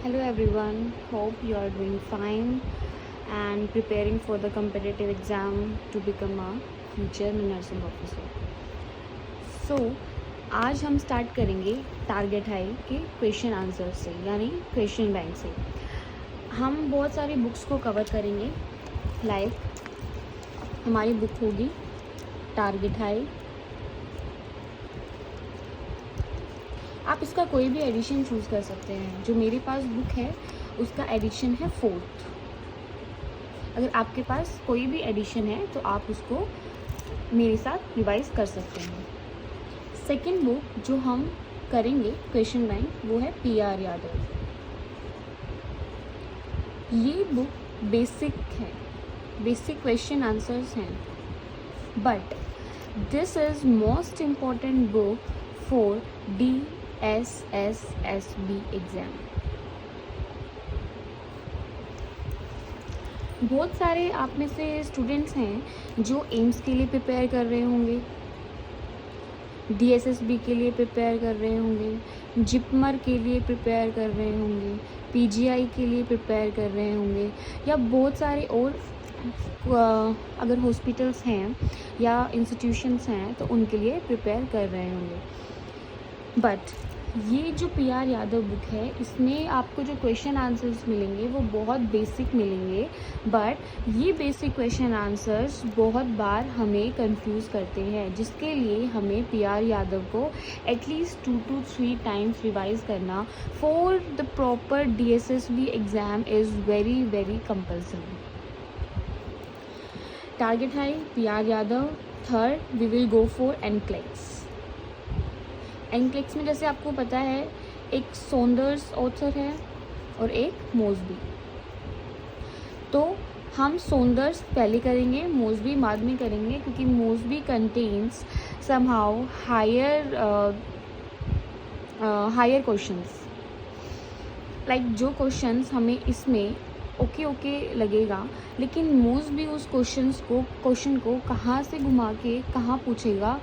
Hello everyone, hope you are doing fine and preparing for the competitive exam to become a future nursing officer. So, आज हम start करेंगे target high के question answer से यानी question bank से। हम बहुत सारी बुक्स को कवर करेंगे। लाइक हमारी बुक होगी टारगेट हाई। आप इसका कोई भी एडिशन चूज़ कर सकते हैं। जो मेरे पास बुक है उसका एडिशन है 4th। अगर आपके पास कोई भी एडिशन है तो आप उसको मेरे साथ रिवाइज कर सकते हैं। सेकंड बुक जो हम करेंगे क्वेश्चन बैंक वो है PR यादव। ये बुक बेसिक है, बेसिक क्वेश्चन आंसर्स हैं, but this is most important book for DSSSB exam. बहुत सारे आप में से स्टूडेंट्स हैं जो एम्स के लिए प्रिपेयर कर रहे होंगे, DSSB के लिए प्रिपेयर कर रहे होंगे, जिपमर के लिए प्रिपेयर कर रहे होंगे, PGI के लिए प्रिपेयर कर रहे होंगे, या बहुत सारे और अगर हॉस्पिटल्स हैं या इंस्टीट्यूशंस हैं तो उनके लिए प्रिपेयर कर रहे होंगे। बट ये जो PR यादव बुक है इसमें आपको जो क्वेश्चन आंसर्स मिलेंगे वो बहुत बेसिक मिलेंगे, बट ये बेसिक क्वेश्चन आंसर्स बहुत बार हमें कंफ्यूज करते हैं, जिसके लिए हमें PR यादव को एटलीस्ट 2 to 3 टाइम्स रिवाइज करना for the proper DSSB exam is very very compulsory. Target high, PR Yadav. Third we will go for NCLEX। NCLEX में जैसे आपको पता है एक सॉन्डर्स ऑथर है और एक मोसबी। तो हम सॉन्डर्स पहले करेंगे, मोसबी बाद में करेंगे, क्योंकि Mosby contains somehow higher questions. Like जो क्वेश्चंस हमें इसमें ओके लगेगा, लेकिन मोसबी उस क्वेश्चन को कहाँ से घुमा के कहाँ पूछेगा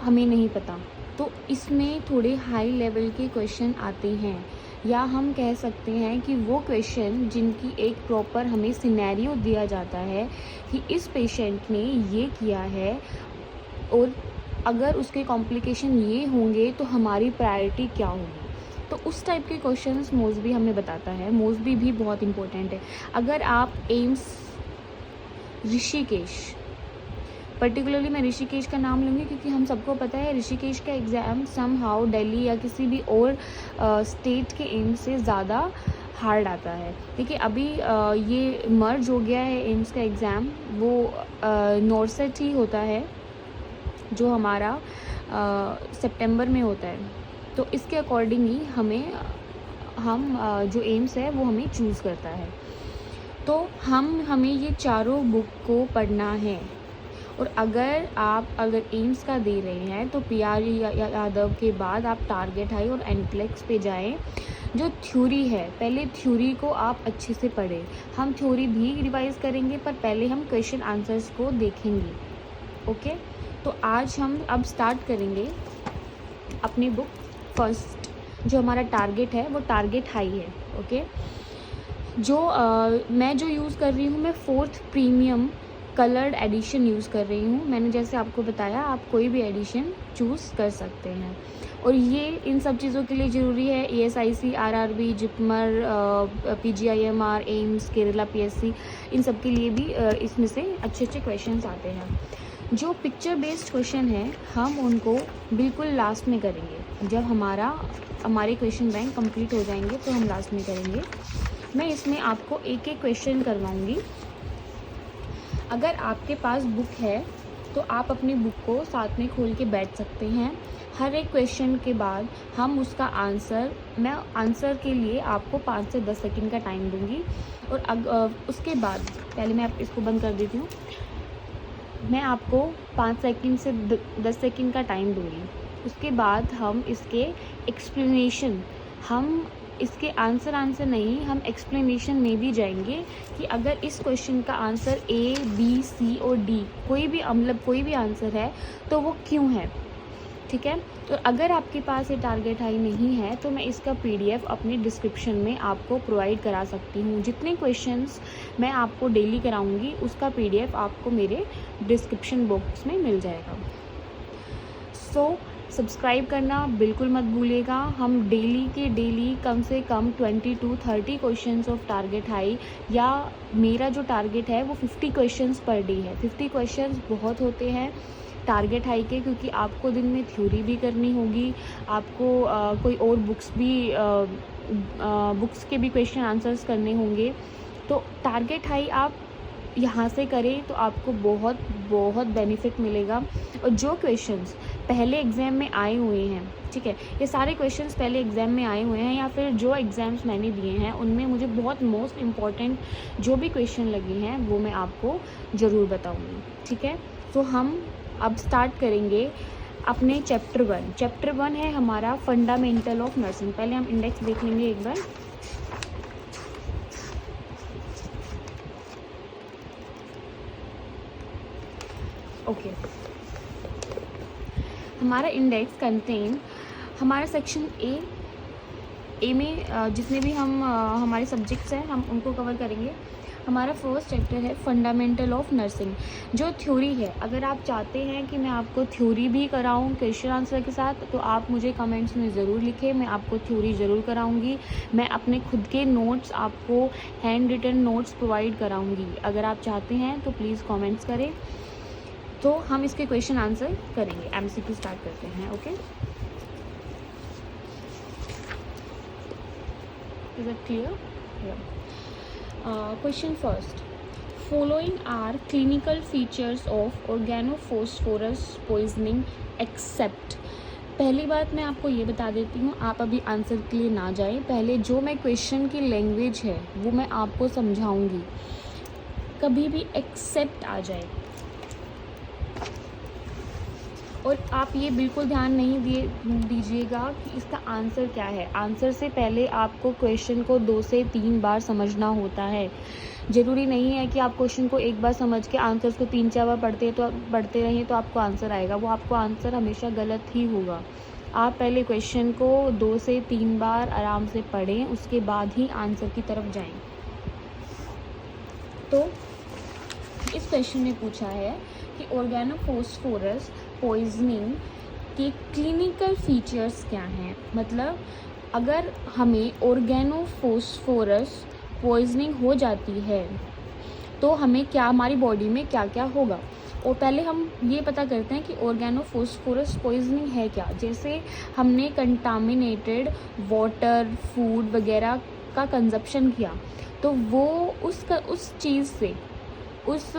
हमें नहीं पता। तो इसमें थोड़े हाई लेवल के क्वेश्चन आते हैं, या हम कह सकते हैं कि वो क्वेश्चन जिनकी एक प्रॉपर हमें सिनेरियो दिया जाता है कि इस पेशेंट ने ये किया है और अगर उसके कॉम्प्लिकेशन ये होंगे तो हमारी प्रायोरिटी क्या होगी। तो उस टाइप के क्वेश्चंस मोसबी हमें बताता है। मोसबी भी बहुत इम्पोर्टेंट है। अगर आप एम्स ऋषिकेश, पर्टिकुलरली मैं ऋषिकेश का नाम लूँगी क्योंकि हम सबको पता है ऋषिकेश का एग्ज़ाम समहाउ दिल्ली या किसी भी और स्टेट के एम्स से ज़्यादा हार्ड आता है। देखिए अभी ये मर्ज हो गया है एम्स का एग्ज़ाम, वो नॉर्सेट ही होता है जो हमारा सितंबर में होता है। तो इसके अकॉर्डिंग ही हम जो एम्स है वो हमें चूज़ करता है। तो हमें ये चारों बुक को पढ़ना है। और अगर एम्स का दे रहे हैं तो PR यादव के बाद आप टारगेट हाई और NCLEX पे जाएं। जो थ्योरी है पहले थ्योरी को आप अच्छे से पढ़ें। हम थ्योरी भी रिवाइज करेंगे पर पहले हम क्वेश्चन आंसर्स को देखेंगे। ओके, तो आज हम अब स्टार्ट करेंगे अपनी बुक। फर्स्ट जो हमारा टारगेट है वो टारगेट हाई है। ओके, मैं जो यूज़ कर रही हूँ मैं 4th premium coloured addition use कर रही हूँ। मैंने जैसे आपको बताया आप कोई भी एडिशन चूज़ कर सकते हैं। और ये इन सब चीज़ों के लिए ज़रूरी है ESIC, RRB, JIPMER, PGIMR, AIIMS, Kerala PSC, इन सब के लिए भी इसमें से अच्छे क्वेश्चंस आते हैं। जो पिक्चर बेस्ड क्वेश्चन है हम उनको बिल्कुल लास्ट में करेंगे। जब हमारे क्वेश्चन बैंक कंप्लीट हो जाएंगे तो हम लास्ट में करेंगे। मैं इसमें आपको एक एक क्वेश्चन करवाऊँगी। अगर आपके पास बुक है तो आप अपनी बुक को साथ में खोल के बैठ सकते हैं। हर एक क्वेश्चन के बाद हम उसका मैं आंसर के लिए आपको 5 से 10 सेकंड का टाइम दूंगी। और उसके बाद पहले मैं इसको बंद कर देती हूँ। मैं आपको 5 सेकंड से 10 सेकंड का टाइम दूंगी। उसके बाद हम इसके एक्सप्लेनेशन, हम इसके आंसर नहीं, हम एक्सप्लेनेशन में भी जाएंगे कि अगर इस क्वेश्चन का आंसर A, B, C और D कोई भी आंसर है तो वो क्यों है। ठीक है। तो अगर आपके पास ये टारगेट हाई नहीं है तो मैं इसका PDF अपने डिस्क्रिप्शन में आपको प्रोवाइड करा सकती हूँ। जितने क्वेश्चंस मैं आपको डेली कराऊंगी उसका PDF आपको मेरे डिस्क्रिप्शन बॉक्स में मिल जाएगा। सो सब्सक्राइब करना बिल्कुल मत भूलिएगा। हम डेली के डेली कम से कम 20 to 30 questions of target high, या मेरा जो टारगेट है वो 50 क्वेश्चंस पर डे है। 50 क्वेश्चंस बहुत होते हैं टारगेट हाई के, क्योंकि आपको दिन में थ्योरी भी करनी होगी, आपको कोई और बुक्स के भी क्वेश्चन आंसर्स करने होंगे। तो टारगेट हाई आप यहाँ से करें तो आपको बहुत बहुत बेनिफिट मिलेगा। और जो क्वेश्चंस पहले एग्ज़ाम में आए हुए हैं, ठीक है, ये सारे क्वेश्चंस पहले एग्ज़ाम में आए हुए हैं, या फिर जो एग्ज़ाम्स मैंने दिए हैं उनमें मुझे बहुत मोस्ट इम्पॉर्टेंट जो भी क्वेश्चन लगे हैं वो मैं आपको ज़रूर बताऊँगी, ठीक है। तो हम अब स्टार्ट करेंगे अपने चैप्टर 1। चैप्टर 1 है हमारा फंडामेंटल ऑफ नर्सिंग। पहले हम इंडेक्स देख लेंगे एक बार। ओके, हमारा इंडेक्स कंटेन हमारा सेक्शन ए में जितने भी हमारे सब्जेक्ट्स हैं हम उनको कवर करेंगे। हमारा फर्स्ट चैप्टर है फंडामेंटल ऑफ नर्सिंग, जो थ्योरी है। अगर आप चाहते हैं कि मैं आपको थ्योरी भी कराऊं क्वेश्चन आंसर के साथ, तो आप मुझे कमेंट्स में ज़रूर लिखें, मैं आपको थ्योरी ज़रूर कराऊंगी। मैं अपने खुद के नोट्स आपको हैंड रिटन नोट्स प्रोवाइड कराऊंगी। अगर आप चाहते हैं तो प्लीज़ कमेंट्स करें। तो हम इसके क्वेश्चन आंसर करेंगे। MCQ स्टार्ट करते हैं। Okay, is it clear? Question first, following are clinical features of organophosphorus poisoning except. पहली बात मैं आपको ये बता देती हूँ, आप अभी आंसर के लिए ना जाएं। पहले जो मैं क्वेश्चन की लैंग्वेज है वो मैं आपको समझाऊंगी। कभी भी एक्सेप्ट आ जाए, और आप ये बिल्कुल ध्यान नहीं दीजिएगा कि इसका आंसर क्या है। आंसर से पहले आपको क्वेश्चन को 2 से 3 बार समझना होता है। ज़रूरी नहीं है कि आप क्वेश्चन को एक बार समझ के आंसर्स को 3-4 बार पढ़ते रहें तो आपको आंसर आएगा। वो आपको आंसर हमेशा गलत ही होगा। आप पहले क्वेश्चन को 2 से 3 बार आराम से पढ़ें, उसके बाद ही आंसर की तरफ जाएं। तो इस क्वेश्चन में पूछा है कि ऑर्गेनोफॉस्फोरस पॉइजनिंग के क्लिनिकल फीचर्स क्या हैं। मतलब अगर हमें ऑर्गेनोफॉस्फोरस पॉइजनिंग हो जाती है तो हमें क्या, हमारी बॉडी में क्या क्या होगा। और पहले हम ये पता करते हैं कि ऑर्गेनोफॉस्फोरस पॉइजनिंग है क्या। जैसे हमने कंटामिनेटेड वाटर, फूड वगैरह का कंजप्शन किया तो वो उस चीज़ से, उस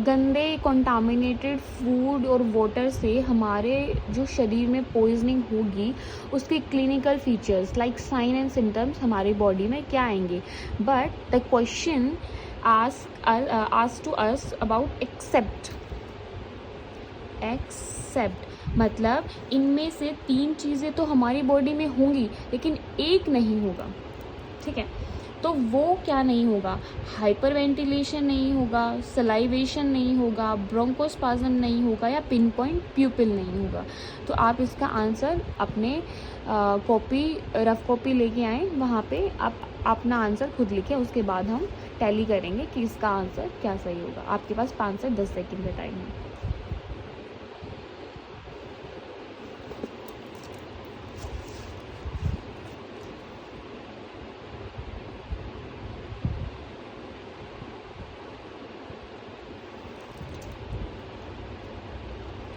गंदे कंटामिनेटेड फूड और वाटर से हमारे जो शरीर में पॉइजनिंग होगी, उसके clinical features like sign and symptoms हमारी बॉडी में क्या आएंगे। But the question asked to us about except मतलब इनमें से 3 चीज़ें तो हमारी बॉडी में होंगी लेकिन एक नहीं होगा, ठीक है। तो वो क्या नहीं होगा? हाइपर वेंटिलेशन नहीं होगा, सलाइवेशन नहीं होगा, ब्रोंकोस्पाज्म नहीं होगा, या पिन पॉइंट प्यूपिल नहीं होगा। तो आप इसका आंसर अपने रफ कॉपी लेके आएँ, वहाँ पे आप अपना आंसर खुद लिखें। उसके बाद हम टैली करेंगे कि इसका आंसर क्या सही होगा। आपके पास 5 से 10 सेकंड का टाइम है।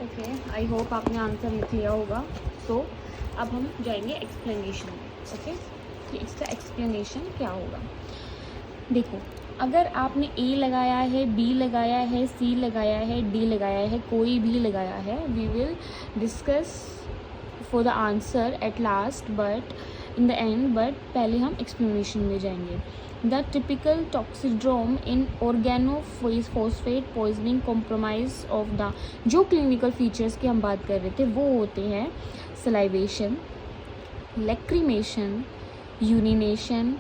ओके, आई होप आपने आंसर लिख लिया होगा। सो अब हम जाएंगे एक्सप्लेनेशन में। ओके, कि इसका एक्सप्लेनेशन क्या होगा। देखो, अगर आपने A लगाया है, B लगाया है, C लगाया है, D लगाया है, कोई भी लगाया है, we will discuss for the answer at last but in the end. But पहले हम एक्सप्लेनेशन में जाएंगे। The typical toxidrome in organophosphate poisoning compromise of the, जो क्लिनिकल फीचर्स की हम बात कर रहे थे वो होते हैं salivation, lacrimation, urination,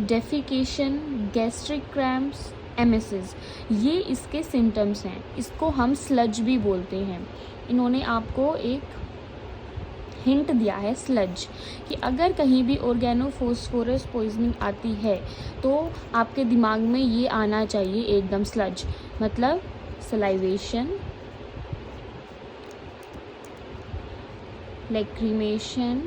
defecation, gastric cramps, emesis. ये इसके सिम्टम्स हैं। इसको हम स्लज भी बोलते हैं। इन्होंने आपको एक हिंट दिया है स्लज, कि अगर कहीं भी ऑर्गेनोफॉस्फोरस पॉइजनिंग आती है तो आपके दिमाग में ये आना चाहिए एकदम, स्लज मतलब सलाइवेशन, लैक्रिमेशन।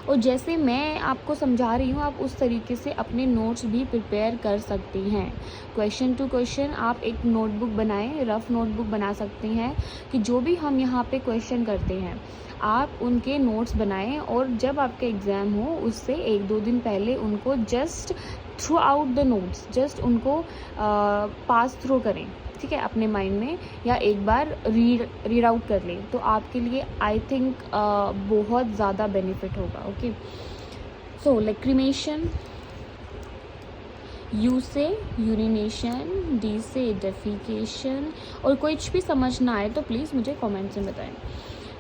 और जैसे मैं आपको समझा रही हूँ, आप उस तरीके से अपने नोट्स भी प्रिपेयर कर सकती हैं। क्वेश्चन टू क्वेश्चन आप एक नोटबुक बनाएं, रफ नोटबुक बना सकती हैं, कि जो भी हम यहाँ पे क्वेश्चन करते हैं आप उनके नोट्स बनाएं, और जब आपका एग्ज़ाम हो उससे 1-2 दिन पहले उनको just through out the notes, just उनको पास थ्रू करें, ठीक है, अपने माइंड में, या एक बार रीड आउट कर लें, तो आपके लिए आई थिंक बहुत ज़्यादा बेनिफिट होगा। ओके, सो लैक्रिमेशन, यू से यूरिनेशन, डी से डेफिकेशन, और कुछ भी समझ ना आए तो प्लीज़ मुझे कमेंट्स में बताएं।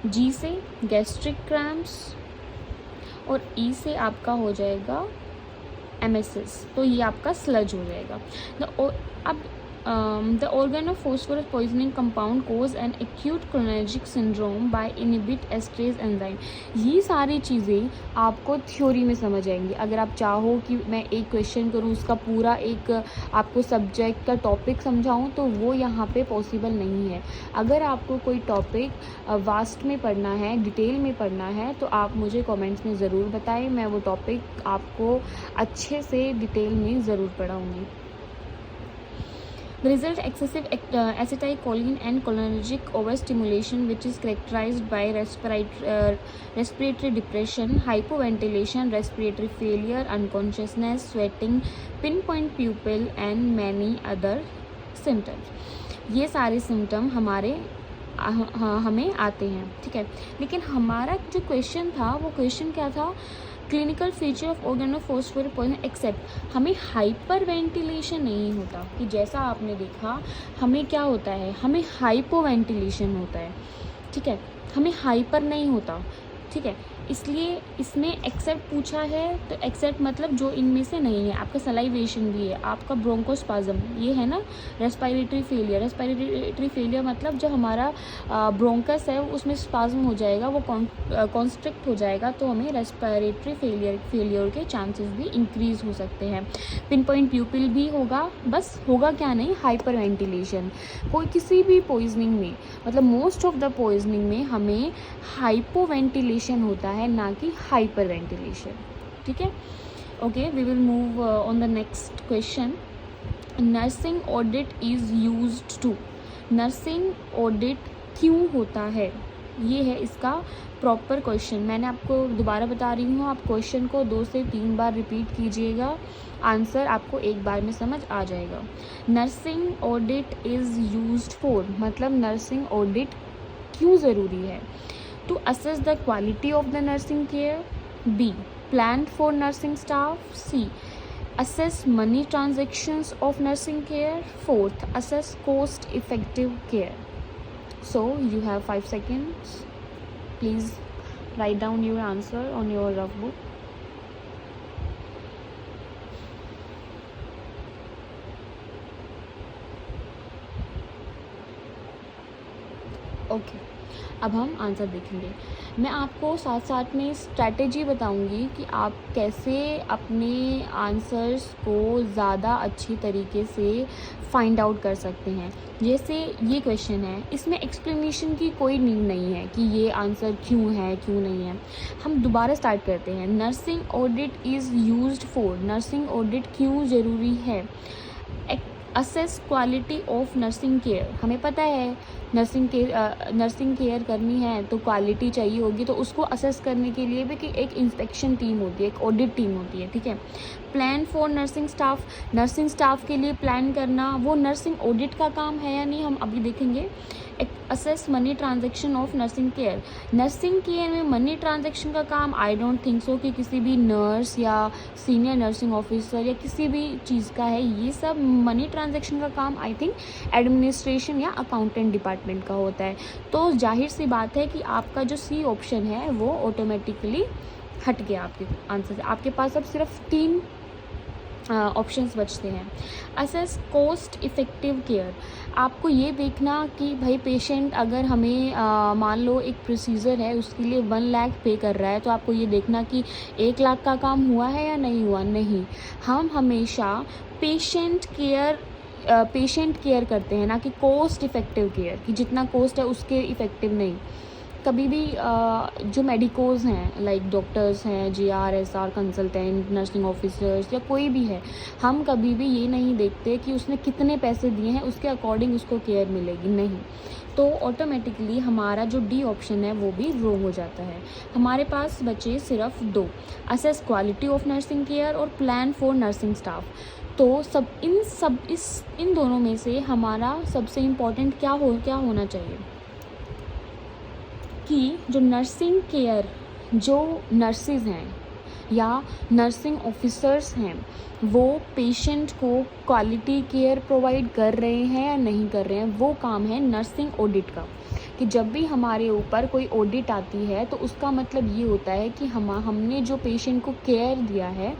जी से गैस्ट्रिक क्रैम्प्स, और ई से आपका हो जाएगा एमेसिस, तो ये आपका स्लज हो जाएगा। अब the organophosphorus poisoning compound cause an acute cholinergic syndrome by inhibit esterase enzyme। ये सारी चीज़ें आपको थ्योरी में समझ आएंगी। अगर आप चाहो कि मैं एक क्वेश्चन करूँ उसका पूरा एक आपको सब्जेक्ट का टॉपिक समझाऊँ तो वो यहाँ पे पॉसिबल नहीं है। अगर आपको कोई टॉपिक वास्ट में पढ़ना है, डिटेल में पढ़ना है, तो आप मुझे कमेंट्स में ज़रूर बताएं, मैं वो टॉपिक आपको अच्छे से डिटेल में ज़रूर पढ़ाऊँगी। The result excessive acetylcholine and cholinergic overstimulation, which is characterized by respiratory depression, hypoventilation, respiratory failure, unconsciousness, sweating, pinpoint pupil and many other symptoms। ये सारे सिम्टम हमें आते हैं, ठीक है। लेकिन हमारा जो क्वेश्चन था वो क्वेश्चन क्या था, clinical feature of organophosphorus poison except हमें हाइपर वेंटिलेशन नहीं होता, कि जैसा आपने देखा हमें क्या होता है, हमें हाइपो वेंटिलेशन होता है, ठीक है, हमें हाइपर नहीं होता, ठीक है। इसलिए इसमें एक्सेप्ट पूछा है तो एक्सेप्ट मतलब जो इनमें से नहीं है। आपका सलाइवेशन भी है, आपका ब्रोंकोस्पाज्म ये है ना, रेस्पिरेटरी फेलियर मतलब जो हमारा ब्रोंकस है उसमें स्पाज्म हो जाएगा, वो कॉन्स्ट्रिक्ट हो जाएगा, तो हमें रेस्पिरेटरी फेलियर के चांसेस भी इंक्रीज हो सकते हैं। पिन पॉइंट प्यूपिल भी होगा, बस होगा क्या नहीं, हाइपर वेंटिलेशन। कोई किसी भी पॉइजनिंग में मतलब मोस्ट ऑफ द पॉइजनिंग में हमें हाइपो वेंटिलेशन होता है, ना कि हाइपर वेंटिलेशन, ठीक है। Okay, we will move on the next question. Nursing audit is used to, nursing audit क्यों होता है, ये है इसका प्रॉपर क्वेश्चन। मैंने आपको दोबारा बता रही हूँ, आप क्वेश्चन को 2 से 3 बार रिपीट कीजिएगा, आंसर आपको एक बार में समझ आ जाएगा। Nursing audit is used for मतलब नर्सिंग ऑडिट क्यों ज़रूरी है, to assess the quality of the nursing care, B, plan for nursing staff, C, assess money transactions of nursing care, fourth, assess cost effective care। So you have 5 seconds, please write down your answer on your rough book। Okay, अब हम answer देखेंगे। मैं आपको साथ साथ में strategy बताऊंगी कि आप कैसे अपने आंसर्स को ज़्यादा अच्छी तरीके से फाइंड आउट कर सकते हैं। जैसे ये क्वेश्चन है, इसमें एक्सप्लेनेशन की कोई नीड नहीं है कि ये आंसर क्यों है क्यों नहीं है। हम दोबारा स्टार्ट करते हैं। Nursing audit is used for, nursing audit क्यों ज़रूरी है, assess quality of nursing care. हमें पता है नर्सिंग केयर करनी है तो क्वालिटी चाहिए होगी, तो उसको असेस करने के लिए भी कि एक इंस्पेक्शन टीम होती है, एक ऑडिट टीम होती है, ठीक है। Plan for nursing staff, nursing staff के लिए प्लान करना वो नर्सिंग ऑडिट का काम है या नहीं, हम अभी देखेंगे। Assess money transaction of nursing care, nursing care में मनी ट्रांजैक्शन का काम आई डोंट थिंक सो कि किसी भी नर्स या सीनियर नर्सिंग ऑफिसर या किसी भी चीज़ का है। ये सब मनी ट्रांजैक्शन का काम आई थिंक एडमिनिस्ट्रेशन या अकाउंटेंट डिपार्टमेंट का होता है। तो जाहिर सी बात है कि आपका जो सी ऑप्शन है वो ऑटोमेटिकली हट गया आपके आंसर से। आपके पास अब सिर्फ 3 ऑप्शंस बचते हैं। असेस कॉस्ट इफ़ेक्टिव केयर, आपको ये देखना कि भाई पेशेंट अगर हमें मान लो एक प्रोसीजर है उसके लिए 1 लाख पे कर रहा है, तो आपको ये देखना कि 1 लाख का काम हुआ है या नहीं हुआ। नहीं, हम हमेशा पेशेंट केयर करते हैं, ना कि कॉस्ट इफ़ेक्टिव केयर, कि जितना कॉस्ट है उसके इफ़ेक्टिव नहीं। कभी भी जो मेडिकोज़ हैं लाइक डॉक्टर्स हैं, GR, SR consultant, nursing officers या कोई भी है, हम कभी भी ये नहीं देखते कि उसने कितने पैसे दिए हैं उसके अकॉर्डिंग उसको केयर मिलेगी, नहीं। तो ऑटोमेटिकली हमारा जो डी ऑप्शन है वो भी रॉन्ग हो जाता है। हमारे पास बचे सिर्फ 2, assess quality of nursing care और प्लान फॉर नर्सिंग स्टाफ। तो इन दोनों में से हमारा सबसे इम्पॉर्टेंट क्या होना चाहिए कि जो नर्सिंग केयर, जो नर्सेज हैं या नर्सिंग ऑफिसर्स हैं, वो पेशेंट को क्वालिटी केयर प्रोवाइड कर रहे हैं या नहीं कर रहे हैं, वो काम है नर्सिंग ऑडिट का। कि जब भी हमारे ऊपर कोई ऑडिट आती है तो उसका मतलब ये होता है कि हमने जो पेशेंट को केयर दिया है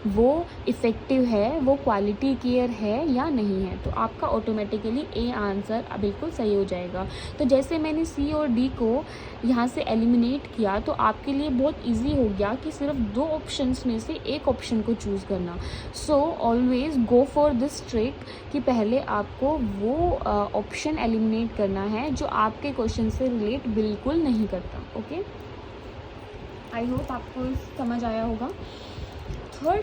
वो इफ़ेक्टिव है, वो क्वालिटी केयर है या नहीं है। तो आपका ऑटोमेटिकली ए आंसर बिल्कुल सही हो जाएगा। तो जैसे मैंने सी और डी को यहाँ से एलिमिनेट किया तो आपके लिए बहुत इजी हो गया कि सिर्फ 2 ऑप्शंस में से एक ऑप्शन को चूज़ करना। So always go for this trick कि पहले आपको वो ऑप्शन एलिमिनेट करना है जो आपके क्वेश्चन से रिलेट बिल्कुल नहीं करता। ओके, आई होप आपको समझ आया होगा। थर्ड